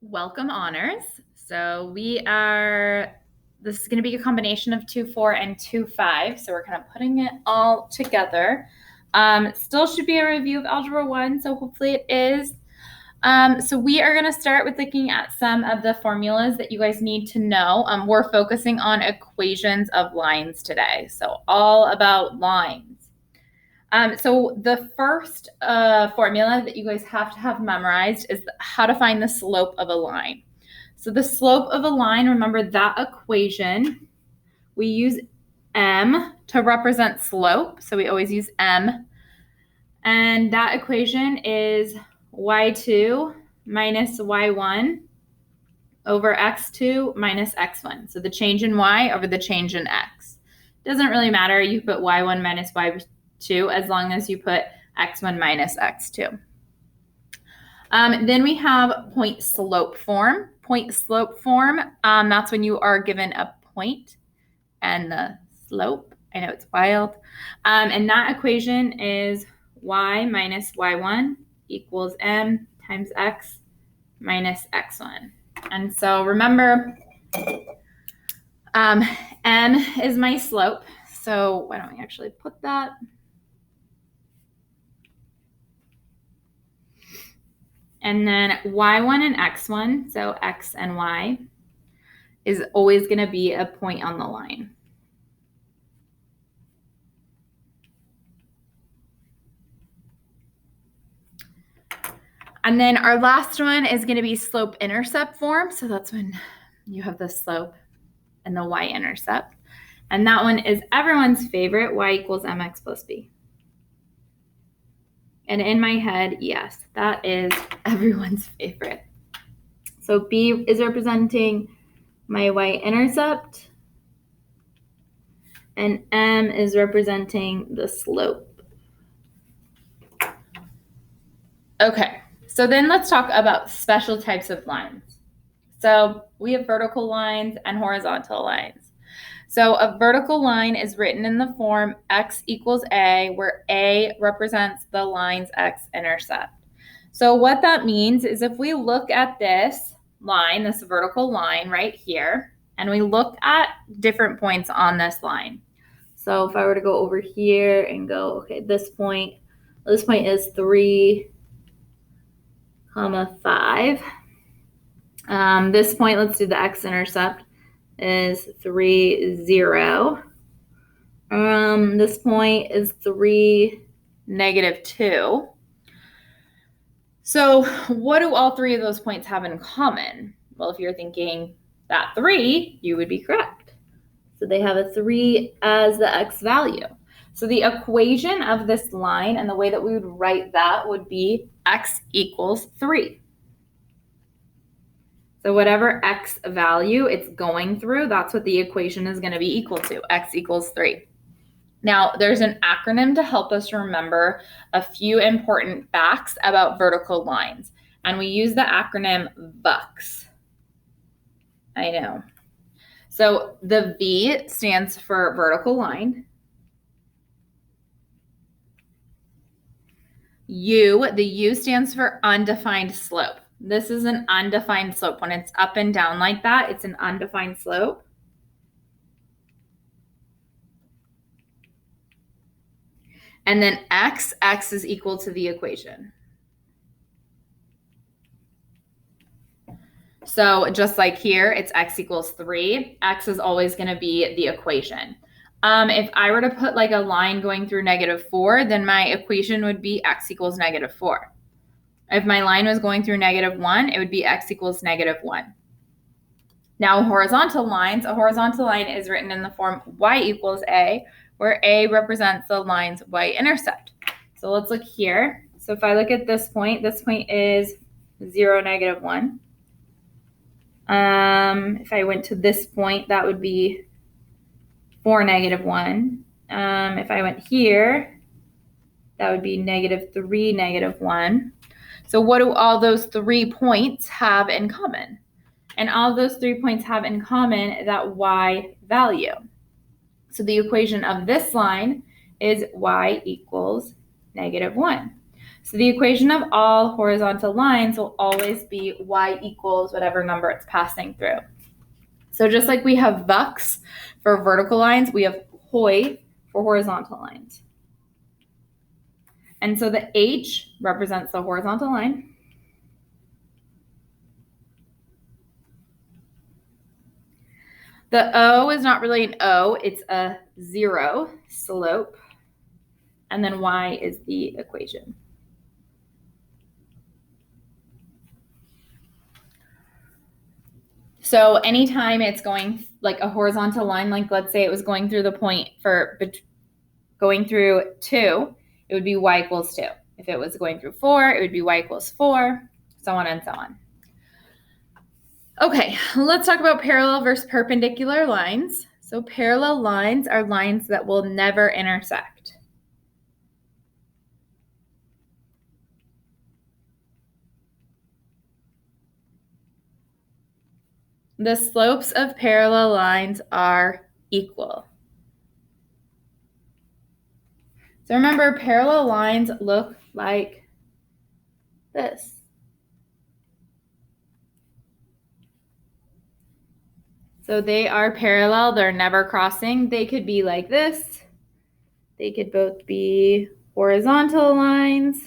Welcome, honors. So this is going to be a combination of 2-4 and 2-5. So we're kind of putting it all together. Still should be a review of Algebra 1, so hopefully it is. So we are going to start with looking at some of the formulas that you guys need to know. We're focusing on equations of lines today, so all about lines. So the first formula that you guys have to have memorized is how to find the slope of a line. So the slope of a line, remember that equation, we use m to represent slope. So we always use m. And that equation is y2 minus y1 over x2 minus x1. So the change in y over the change in x. Doesn't really matter. You put y1 minus y2 as long as you put x1 minus x2. Then we have point slope form. Point slope form, that's when you are given a point and the slope. I know it's wild. And that equation is y minus y1 equals m times x minus x1. And so remember, m is my slope. So why don't we actually put that? And then y1 and x1, so x and y, is always going to be a point on the line. And then our last one is going to be slope-intercept form. So that's when you have the slope and the y-intercept. And that one is everyone's favorite, y equals mx plus b. And in my head, yes, that is everyone's favorite. So b is representing my y-intercept, and m is representing the slope. Okay, so then let's talk about special types of lines. So we have vertical lines and horizontal lines. So a vertical line is written in the form x equals a, where a represents the line's x-intercept. So what that means is if we look at this line, this vertical line right here, and we look at different points on this line. So if I were to go over here and go, okay, this point is 3, 5. This point, let's do the x-intercept, is 3, 0. This point is 3, -2. So what do all three of those points have in common? Well, if you're thinking that 3, you would be correct. So they have a 3 as the x value. So the equation of this line and the way that we would write that would be x equals 3. So whatever x value it's going through, that's what the equation is going to be equal to, x equals 3. Now, there's an acronym to help us remember a few important facts about vertical lines, and we use the acronym VUX. I know. So the V stands for vertical line. The U stands for undefined slope. This is an undefined slope. When it's up and down like that, it's an undefined slope. And then x is equal to the equation. So just like here, it's x equals 3. X is always going to be the equation. If I were to put like a line going through -4, then my equation would be x equals -4. If my line was going through -1, it would be x equals -1. Now, horizontal lines, a horizontal line is written in the form y equals a, where a represents the line's y-intercept. So let's look here. So if I look at this point is 0, -1. If I went to this point, that would be 4, -1. If I went here, that would be -3, -1. So what do all those 3 points have in common? And all those 3 points have in common that y value. So the equation of this line is y equals -1. So the equation of all horizontal lines will always be y equals whatever number it's passing through. So just like we have vux for vertical lines, we have hoi for horizontal lines. And so the h represents the horizontal line. The O is not really an O, it's a 0 slope. And then y is the equation. So anytime it's going like a horizontal line, like let's say it was going through the point for going through 2, it would be y equals 2. If it was going through 4, it would be y equals 4, so on and so on. Okay, let's talk about parallel versus perpendicular lines. So parallel lines are lines that will never intersect. The slopes of parallel lines are equal. So remember, parallel lines look like this. So they are parallel, they're never crossing. They could be like this. They could both be horizontal lines.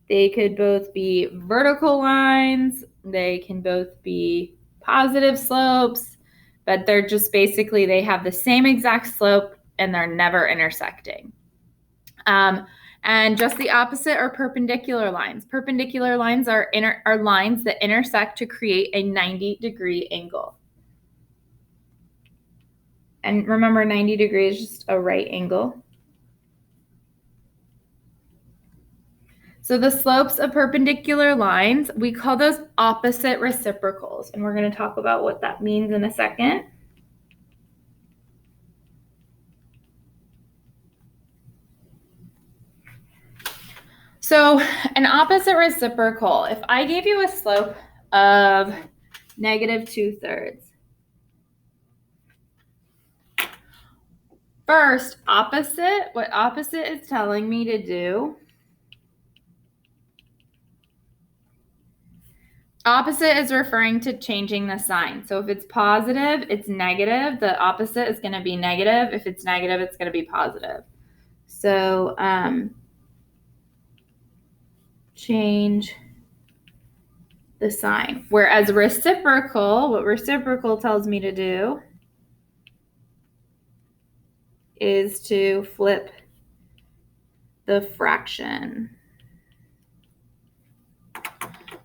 They could both be vertical lines. They can both be positive slopes, but they're just basically, they have the same exact slope and they're never intersecting. And just the opposite are perpendicular lines. Perpendicular lines are lines that intersect to create a 90-degree angle. And remember, 90 degrees is just a right angle. So the slopes of perpendicular lines, we call those opposite reciprocals. And we're going to talk about what that means in a second. So an opposite reciprocal, if I gave you a slope of -2/3. First, opposite, what opposite is telling me to do, opposite is referring to changing the sign. So if it's positive, it's negative. The opposite is going to be negative. If it's negative, it's going to be positive. So change the sign. Whereas reciprocal, what reciprocal tells me to do is to flip the fraction.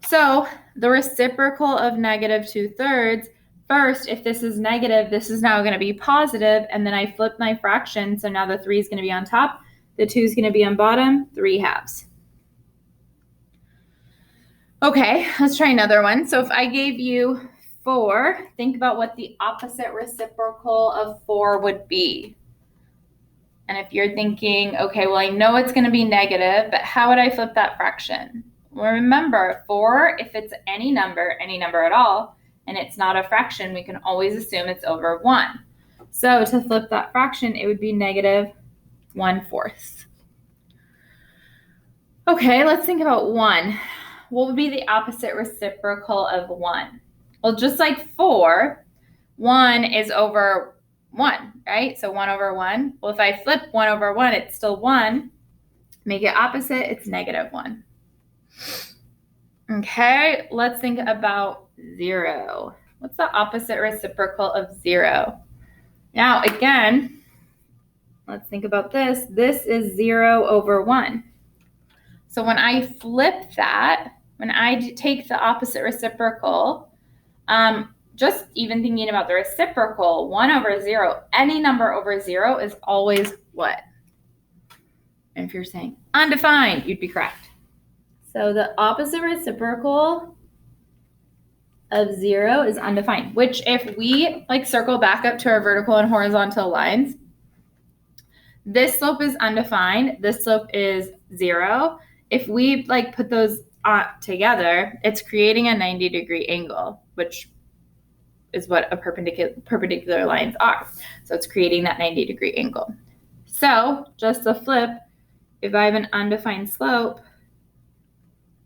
So the reciprocal of -2/3, first, if this is negative, this is now going to be positive, and then I flip my fraction, so now the 3 is going to be on top, the 2 is going to be on bottom, 3/2. Okay, let's try another one. So if I gave you 4, think about what the opposite reciprocal of 4 would be. And if you're thinking, okay, well, I know it's going to be negative, but how would I flip that fraction? Well, remember, 4, if it's any number at all, and it's not a fraction, we can always assume it's over 1. So to flip that fraction, it would be -1/4. Okay, let's think about 1. What would be the opposite reciprocal of 1? Well, just like 4, 1 is over 1, right? So 1 over 1. Well, if I flip 1 over 1, it's still 1. Make it opposite, it's -1. Okay, let's think about 0. What's the opposite reciprocal of 0? Now, again, let's think about this. This is 0 over 1. So when I flip that, when I take the opposite reciprocal, just even thinking about the reciprocal, 1 over 0, any number over 0 is always what? And if you're saying undefined, you'd be correct. So the opposite reciprocal of 0 is undefined, which if we circle back up to our vertical and horizontal lines, this slope is undefined, this slope is 0. If we put those together, it's creating a 90-degree angle, which is what a perpendicular lines are. So it's creating that 90-degree angle. So just the flip, if I have an undefined slope,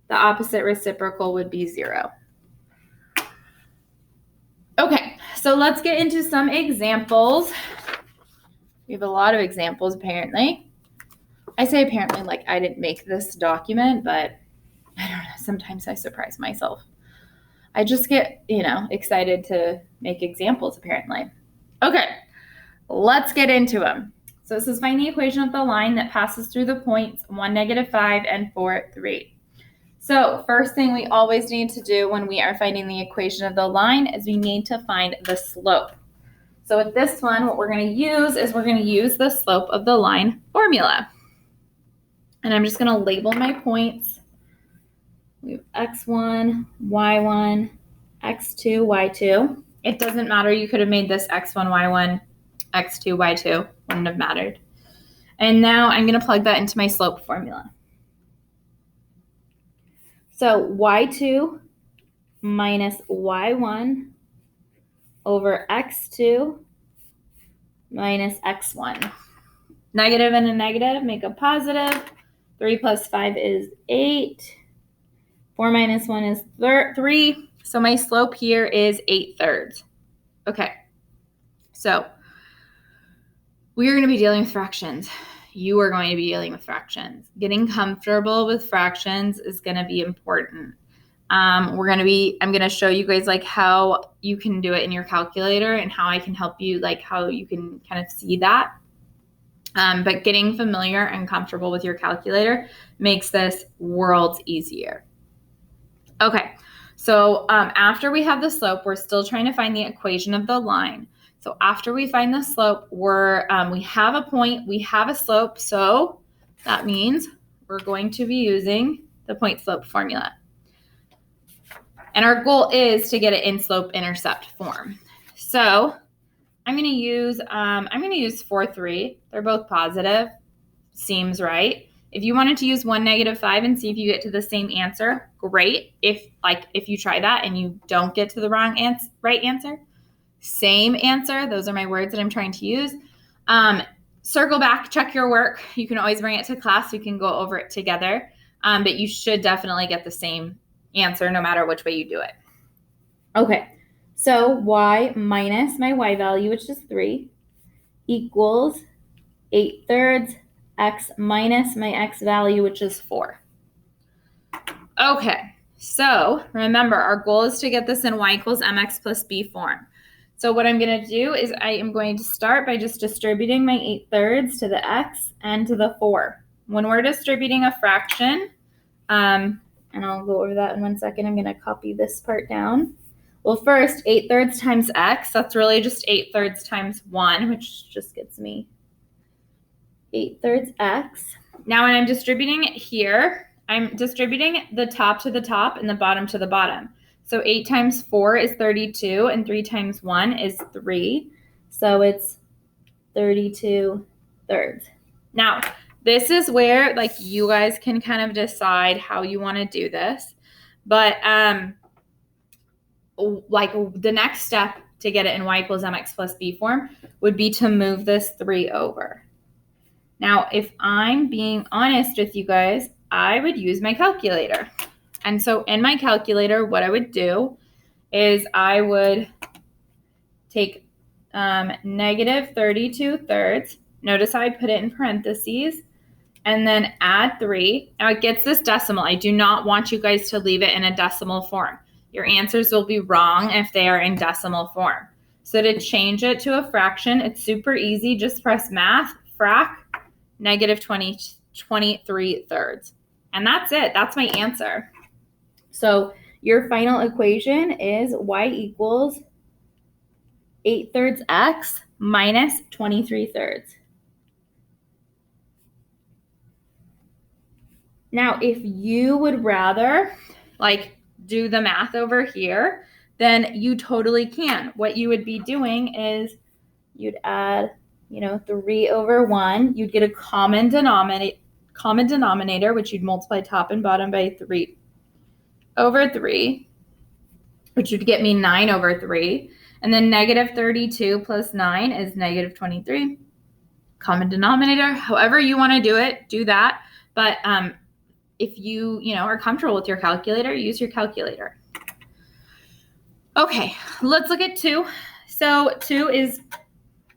the opposite reciprocal would be 0. Okay, so let's get into some examples. We have a lot of examples, apparently. I say apparently like I didn't make this document, but I don't know, sometimes I surprise myself. I just get, excited to make examples, apparently. Okay, let's get into them. So this is find the equation of the line that passes through the points 1, -5, and 4, 3. So first thing we always need to do when we are finding the equation of the line is we need to find the slope. So with this one, what we're going to use is we're going to use the slope of the line formula. And I'm just going to label my points. We have x1, y1, x2, y2. It doesn't matter. You could have made this x1, y1, x2, y2. Wouldn't have mattered. And now I'm going to plug that into my slope formula. So y2 minus y1 over x2 minus x1. Negative and a negative make a positive. 3 plus 5 is 8. 4 minus 1 is 3. So my slope here is 8/3. Okay. So we are going to be dealing with fractions. You are going to be dealing with fractions. Getting comfortable with fractions is going to be important. I'm going to show you guys like how you can do it in your calculator and how I can help you, like how you can kind of see that. But getting familiar and comfortable with your calculator makes this worlds easier. Okay, so after we have the slope, we're still trying to find the equation of the line. So after we find the slope, we have a point, we have a slope, so that means we're going to be using the point slope formula. And our goal is to get it in slope intercept form. So I'm going to use 4, 3. They're both positive. Seems right. If you wanted to use 1, -5 and see if you get to the same answer, great. If you try that and you don't get to the right answer, same answer. Those are my words that I'm trying to use. Circle back, check your work. You can always bring it to class. We can go over it together. But you should definitely get the same answer no matter which way you do it. Okay, so y minus my y value, which is 3, equals 8/3 x minus my x value, which is 4. Okay, so remember, our goal is to get this in y equals mx plus b form. So what I'm going to do is I am going to start by just distributing my 8/3 to the x and to the 4. When we're distributing a fraction, and I'll go over that in 1 second. I'm going to copy this part down. Well, first, 8/3 times x, that's really just 8/3 times 1, which just gets me 8/3 x. Now, when I'm distributing it here, I'm distributing the top to the top and the bottom to the bottom. So 8 times 4 is 32, and 3 times 1 is 3. So it's 32/3. Now, this is where you guys can kind of decide how you want to do this. But the next step to get it in y equals mx plus b form would be to move this 3 over. Now, if I'm being honest with you guys, I would use my calculator. And so in my calculator, what I would do is I would take -32/3. Notice how I put it in parentheses, and then add 3. Now it gets this decimal. I do not want you guys to leave it in a decimal form. Your answers will be wrong if they are in decimal form. So to change it to a fraction, it's super easy. Just press math, frac, -23/3. And that's it. That's my answer. So your final equation is y equals 8/3 x minus 23/3. Now, if you would rather do the math over here, then you totally can. What you would be doing is you'd add, 3 over 1. You'd get a common denominator, which you'd multiply top and bottom by 3 over 3, which would get me 9 over 3. And then -32 plus 9 is -23. Common denominator. However you want to do it, do that. But if you are comfortable with your calculator, use your calculator. Okay, let's look at 2. So 2 is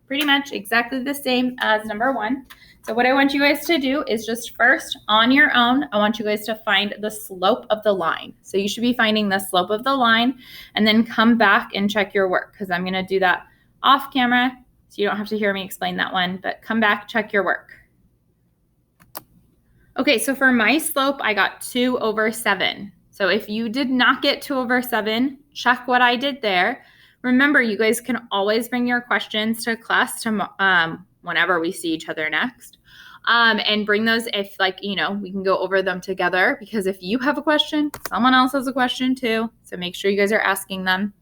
pretty much exactly the same as number 1. So what I want you guys to do is just first, on your own, I want you guys to find the slope of the line. So you should be finding the slope of the line and then come back and check your work, because I'm going to do that off camera, so you don't have to hear me explain that one, but come back, check your work. Okay, so for my slope, I got 2/7. So if you did not get 2/7, check what I did there. Remember, you guys can always bring your questions to class whenever we see each other next. And bring those if we can go over them together, because if you have a question, someone else has a question too. So make sure you guys are asking them.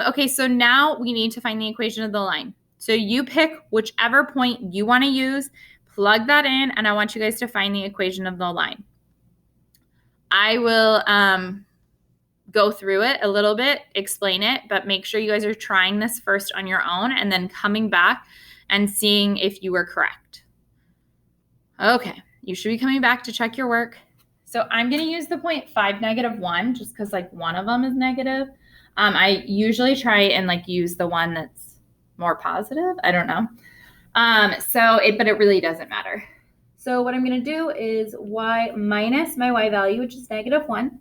Okay, so now we need to find the equation of the line. So you pick whichever point you want to use, plug that in, and I want you guys to find the equation of the line. I will go through it a little bit, explain it, but make sure you guys are trying this first on your own and then coming back and seeing if you were correct. Okay, you should be coming back to check your work. So I'm going to use the point 5, -1, just because one of them is negative. I usually try and use the one that's more positive. I don't know. But it really doesn't matter. So what I'm going to do is y minus my y value, which is -1,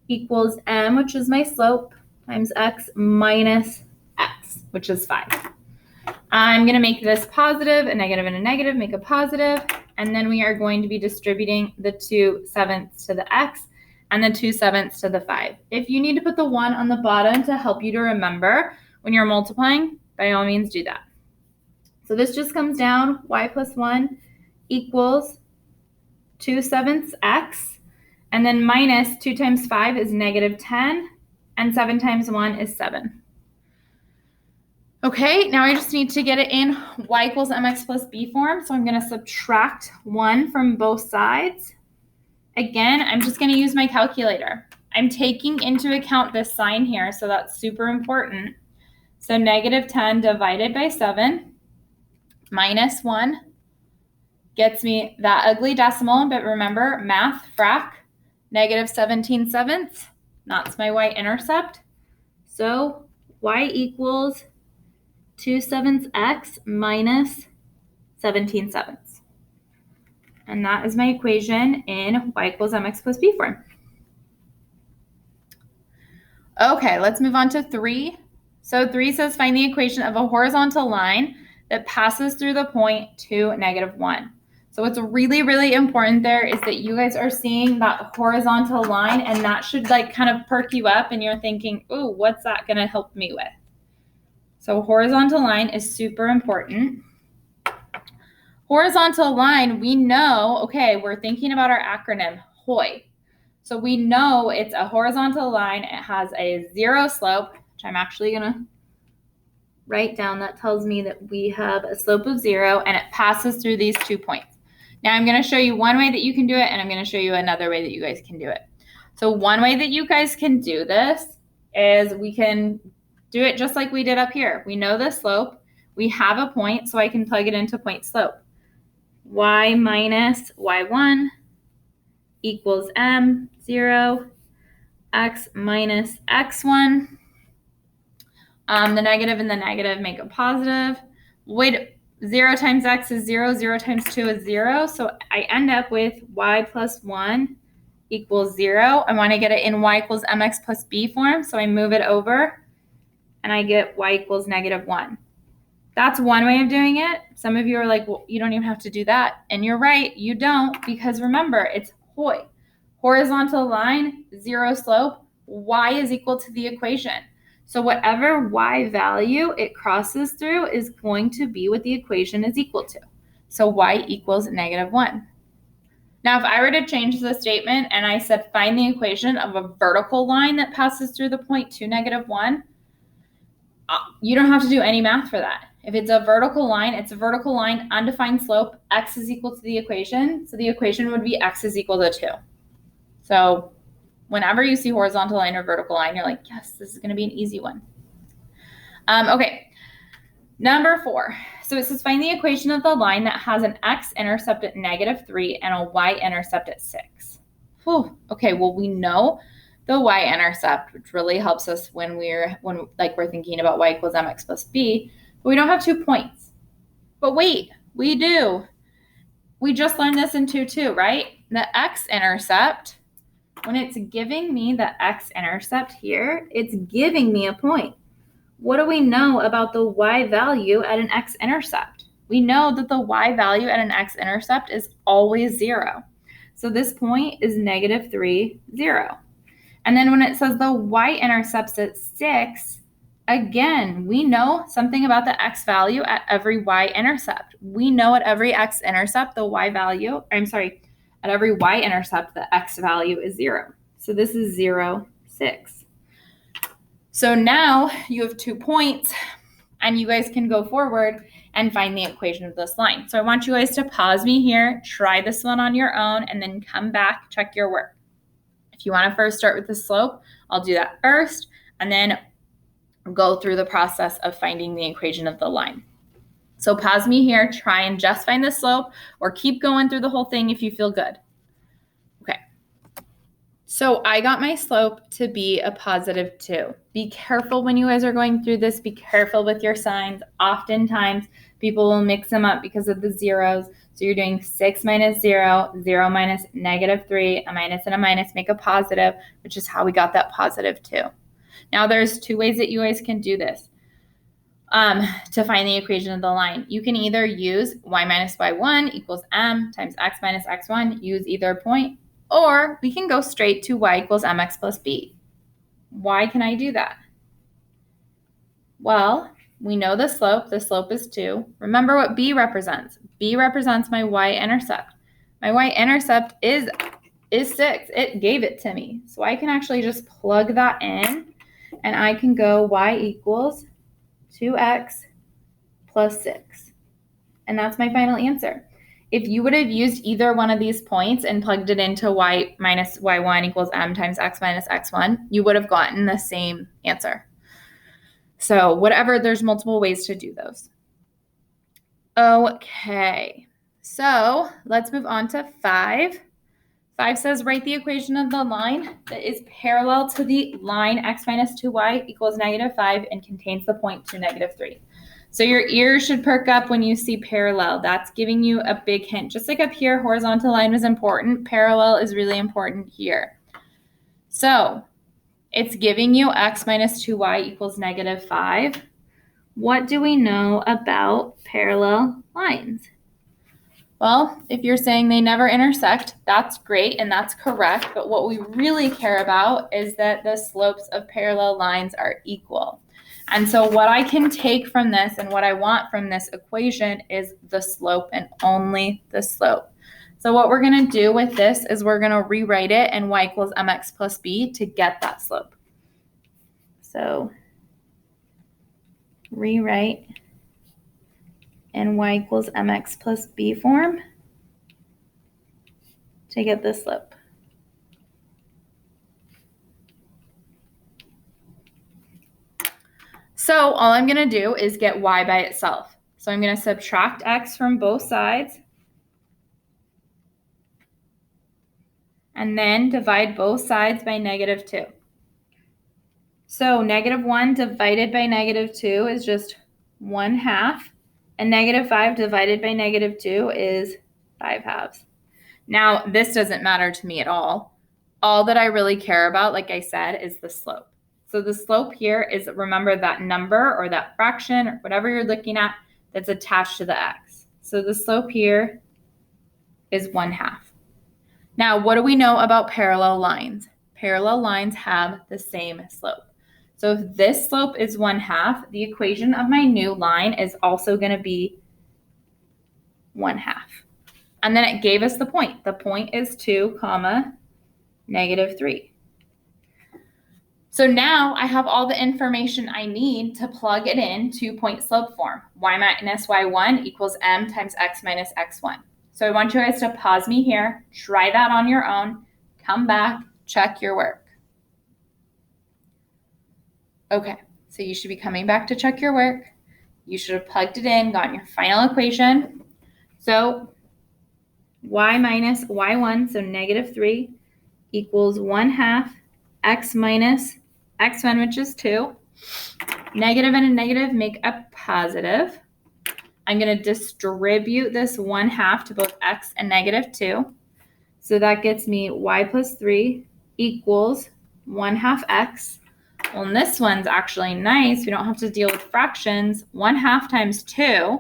equals m, which is my slope, times x minus x, which is 5. I'm going to make this positive, a negative and a negative, make a positive, and then we are going to be distributing the 2/7 to the x and the 2/7 to the 5. If you need to put the 1 on the bottom to help you to remember when you're multiplying, by all means do that. So this just comes down, y plus 1 equals 2/7 x, and then minus 2 times 5 is -10, and 7 times 1 is 7. Okay, now I just need to get it in y equals mx plus b form, so I'm going to subtract 1 from both sides. Again, I'm just going to use my calculator. I'm taking into account this sign here, so that's super important. So -10 divided by 7 minus 1 gets me that ugly decimal, but remember, math, frac, -17/7, that's my y-intercept. So y equals 2/7 x minus 17/7. And that is my equation in y equals mx plus b form. Okay, let's move on to 3. So 3 says find the equation of a horizontal line that passes through the point 2, -1. So what's really, really important there is that you guys are seeing that horizontal line, and that should kind of perk you up and you're thinking, ooh, what's that going to help me with? So horizontal line is super important. Horizontal line, we know, okay, we're thinking about our acronym, HOI. So we know it's a horizontal line. It has a 0 slope, which I'm actually going to write down. That tells me that we have a slope of 0, and it passes through these 2 points. Now I'm going to show you one way that you can do it, and I'm going to show you another way that you guys can do it. So one way that you guys can do this is we can do it just like we did up here. We know the slope. We have a point, so I can plug it into point slope. Y minus y1 equals m, 0, x minus x1. The negative and the negative make a positive. 0 times x is 0, 0 times 2 is 0. So I end up with y plus 1 equals 0. I want to get it in y equals mx plus b form, so I move it over, and I get y equals -1. That's one way of doing it. Some of you are like, well, you don't even have to do that. And you're right, you don't, because remember, it's HOI. Horizontal line, 0 slope, y is equal to the equation. So whatever y value it crosses through is going to be what the equation is equal to. So y equals -1. Now, if I were to change the statement and I said find the equation of a vertical line that passes through the point 2, -1, you don't have to do any math for that. If it's a vertical line, it's a vertical line, undefined slope, x is equal to the equation. So the equation would be x is equal to 2. So whenever you see horizontal line or vertical line, you're like, yes, this is going to be an easy one. Okay, number 4. So it says find the equation of the line that has an x-intercept at -3 and a y-intercept at 6. Whew. Okay, well, we know the y-intercept, which really helps us when we're thinking about y equals mx plus b, but we don't have 2 points. But wait, we do. We just learned this in 2-2, right? The x-intercept, when it's giving me the x-intercept here, it's giving me a point. What do we know about the y value at an x-intercept? We know that the y value at an x-intercept is always 0. So this point is -3, 0. And then when it says the y-intercept's at 6, again, we know something about the x value at every y-intercept. We know at every x-intercept, at every y-intercept, the x value is 0. So this is 0, 6. So now you have 2 points, and you guys can go forward and find the equation of this line. So I want you guys to pause me here, try this one on your own, and then come back, check your work. If you want to first start with the slope, I'll do that first, and then go through the process of finding the equation of the line. So pause me here, try and just find the slope, or keep going through the whole thing if you feel good. Okay. So I got my slope to be a +2. Be careful when you guys are going through this. Be careful with your signs. Oftentimes, people will mix them up because of the zeros. So you're doing 6 minus 0, 0 minus -3, a minus and a minus make a positive, which is how we got that +2. Now, there's 2 ways that you guys can do this to find the equation of the line. You can either use y minus y1 equals m times x minus x1, use either point, or we can go straight to y equals mx plus b. Why can I do that? Well, we know the slope. The slope is 2. Remember what b represents. B represents my y-intercept. My y-intercept is 6. It gave it to me. So I can actually just plug that in, and I can go y equals 2x plus 6. And that's my final answer. If you would have used either one of these points and plugged it into y minus y1 equals m times x minus x1, you would have gotten the same answer. So whatever, there's multiple ways to do those. Okay, so let's move on to 5. 5 says write the equation of the line that is parallel to the line x minus 2y equals -5 and contains the point 2, -3. So your ears should perk up when you see parallel. That's giving you a big hint. Just like up here, horizontal line was important, parallel is really important here. So it's giving you x minus 2y equals -5. What do we know about parallel lines? Well, if you're saying they never intersect, that's great and that's correct. But what we really care about is that the slopes of parallel lines are equal. And so what I can take from this and what I want from this equation is the slope and only the slope. So what we're going to do with this is we're going to rewrite it in y equals mx plus b to get that slope. So rewrite in y equals mx plus b form to get the slope. So all I'm going to do is get y by itself. So I'm going to subtract x from both sides and then divide both sides by -2. So -1 divided by -2 is just 1/2, and -5 divided by -2 is 5/2. Now, this doesn't matter to me at all. All that I really care about, like I said, is the slope. So the slope here is, remember, that number or that fraction or whatever you're looking at that's attached to the x. So the slope here is 1/2. Now, what do we know about parallel lines? Parallel lines have the same slope. So if this slope is 1/2, the equation of my new line is also going to be 1/2. And then it gave us the point. The point is 2, -3. So now I have all the information I need to plug it in to point slope form. Y minus y1 equals m times x minus x1. So I want you guys to pause me here, try that on your own, come back, check your work. Okay, so you should be coming back to check your work. you should have plugged it in, gotten your final equation. So y minus y1, so negative 3, equals 1/2 x minus x1, which is 2. Negative and a negative make a positive. I'm going to distribute this 1/2 to both x and negative 2. So that gets me y plus 3 equals 1/2 x. Well, and this one's actually nice. We don't have to deal with fractions. 1/2 times 2.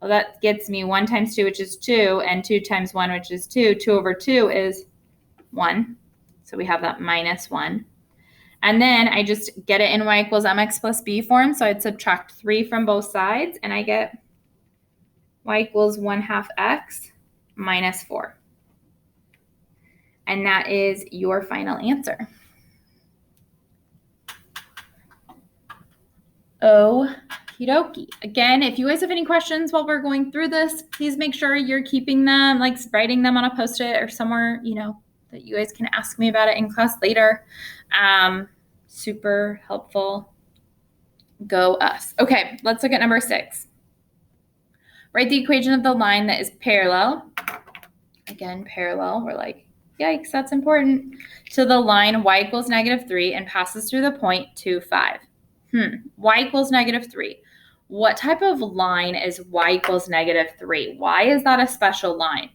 Well, that gets me 1 times 2, which is 2, and 2 times 1, which is 2. 2 over 2 is 1. So we have that minus 1. And then I just get it in y equals mx plus b form. So I'd subtract 3 from both sides, and I get y equals 1/2 x minus 4. And that is your final answer. Okie dokie. Again, if you guys have any questions while we're going through this, please make sure you're keeping them, like writing them on a Post-it or somewhere, that you guys can ask me about it in class later. Super helpful. Go us. Okay, let's look at number 6. Write the equation of the line that is parallel. Again, parallel. We're like, yikes, that's important. To the line y equals negative 3 and passes through the point 2, 5. Y equals negative 3. What type of line is y equals negative 3? Why is that a special line?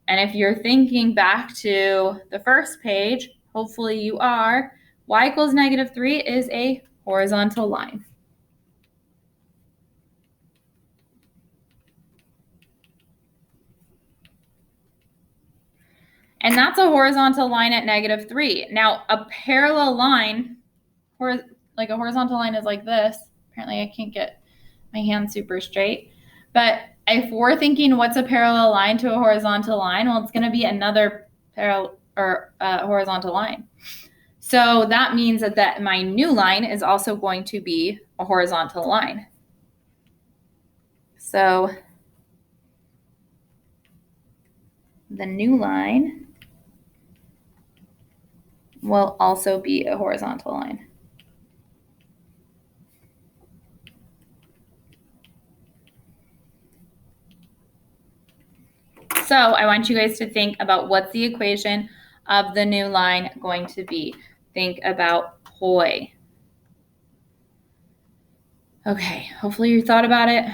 And if you're thinking back to the first page, hopefully you are, y equals negative 3 is a horizontal line. And that's a horizontal line at negative 3. Now, a parallel line, like a horizontal line is like this. Apparently, I can't get my hand super straight. But if we're thinking what's a parallel line to a horizontal line, well, it's going to be another parallel or horizontal line. So that means that my new line is also going to be a horizontal line. So the new line will also be a horizontal line. So I want you guys to think about what's the equation of the new line going to be. Think about y. Okay, hopefully you thought about it.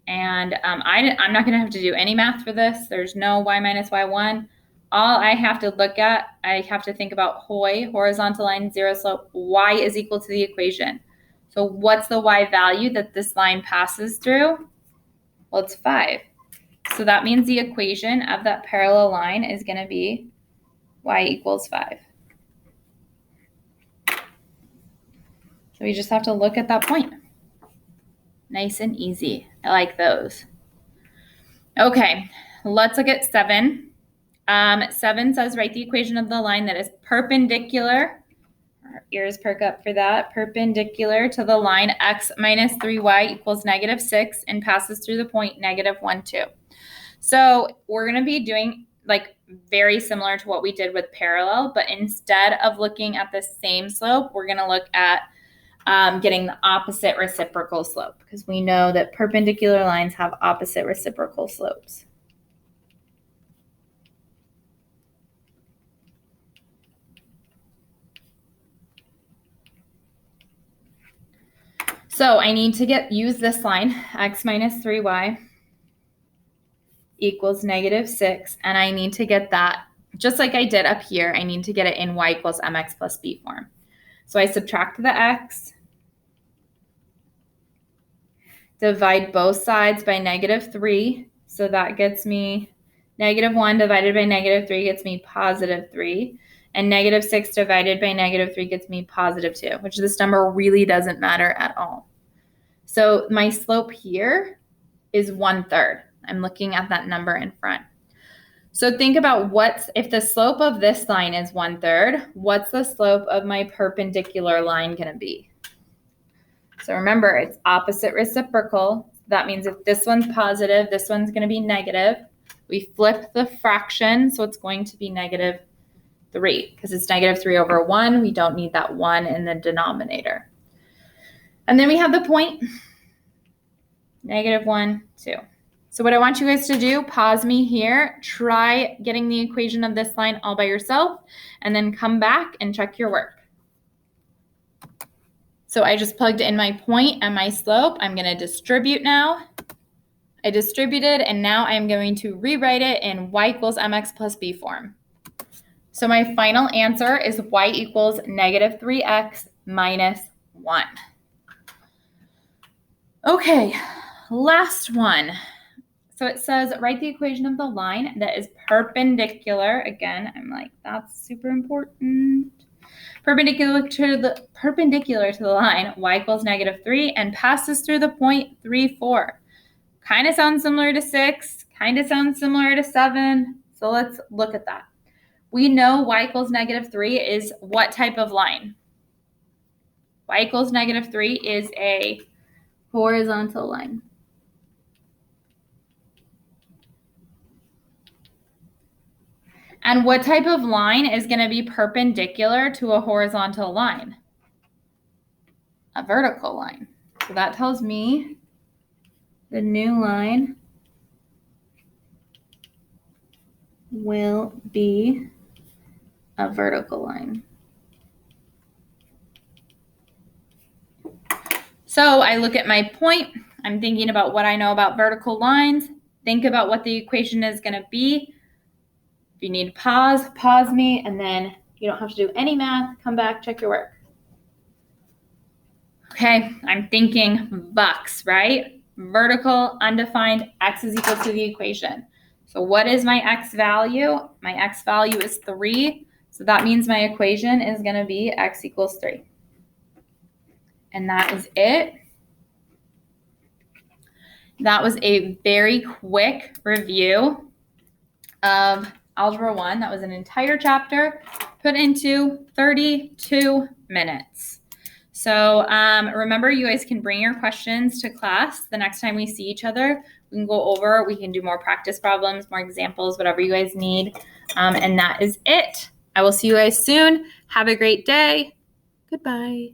And I'm not going to have to do any math for this. There's no y minus y1. All I have to look at, I have to think about horizontal line, 0 slope, y is equal to the equation. So what's the y value that this line passes through? Well, it's 5. So that means the equation of that parallel line is going to be y equals 5. So we just have to look at that point. Nice and easy. I like those. Okay, let's look at 7. 7 says write the equation of the line that is perpendicular. Our ears perk up for that. Perpendicular to the line x minus 3y equals negative 6 and passes through the point negative 1, 2. So we're going to be doing like very similar to what we did with parallel, but instead of looking at the same slope, we're going to look at getting the opposite reciprocal slope, because we know that perpendicular lines have opposite reciprocal slopes. So I need to use this line, x minus 3y equals negative 6, and I need to get that, just like I did up here, I need to get it in y equals mx plus b form. So I subtract the x, divide both sides by negative 3, so that gets me negative 1 divided by negative 3 gets me positive 3, and negative 6 divided by negative 3 gets me positive 2, which this number really doesn't matter at all. So my slope here is 1/3. I'm looking at that number in front. So think about if the slope of this line is 1/3, what's the slope of my perpendicular line going to be? So remember, it's opposite reciprocal. That means if this one's positive, this one's going to be negative. We flip the fraction, so it's going to be negative 3, because it's negative 3 over 1. We don't need that 1 in the denominator. And then we have the point. -1, 2. So what I want you guys to do, pause me here, try getting the equation of this line all by yourself, and then come back and check your work. So I just plugged in my point and my slope. I'm going to distribute now. I distributed, and now I'm going to rewrite it in y equals mx plus b form. So my final answer is y equals -3x minus 1. Okay, last one. So it says, write the equation of the line that is perpendicular. Again, I'm like, that's super important. Perpendicular to the line, y equals -3, and passes through the point 3, 4. Kind of sounds similar to 6, kind of sounds similar to 7. So let's look at that. We know y equals -3 is what type of line? Y equals -3 is a horizontal line. And what type of line is going to be perpendicular to a horizontal line? A vertical line. So that tells me the new line will be a vertical line. So I look at my point. I'm thinking about what I know about vertical lines. Think about what the equation is going to be. If you need to pause me, and then you don't have to do any math. Come back, check your work. Okay, I'm thinking bucks, right? Vertical, undefined, x is equal to the equation. So what is my x value? My x value is 3. So that means my equation is going to be x equals 3. And that is it. That was a very quick review of Algebra 1. That was an entire chapter put into 32 minutes. So remember, you guys can bring your questions to class. The next time we see each other, we can go over, we can do more practice problems, more examples, whatever you guys need. And that is it. I will see you guys soon. Have a great day. Goodbye.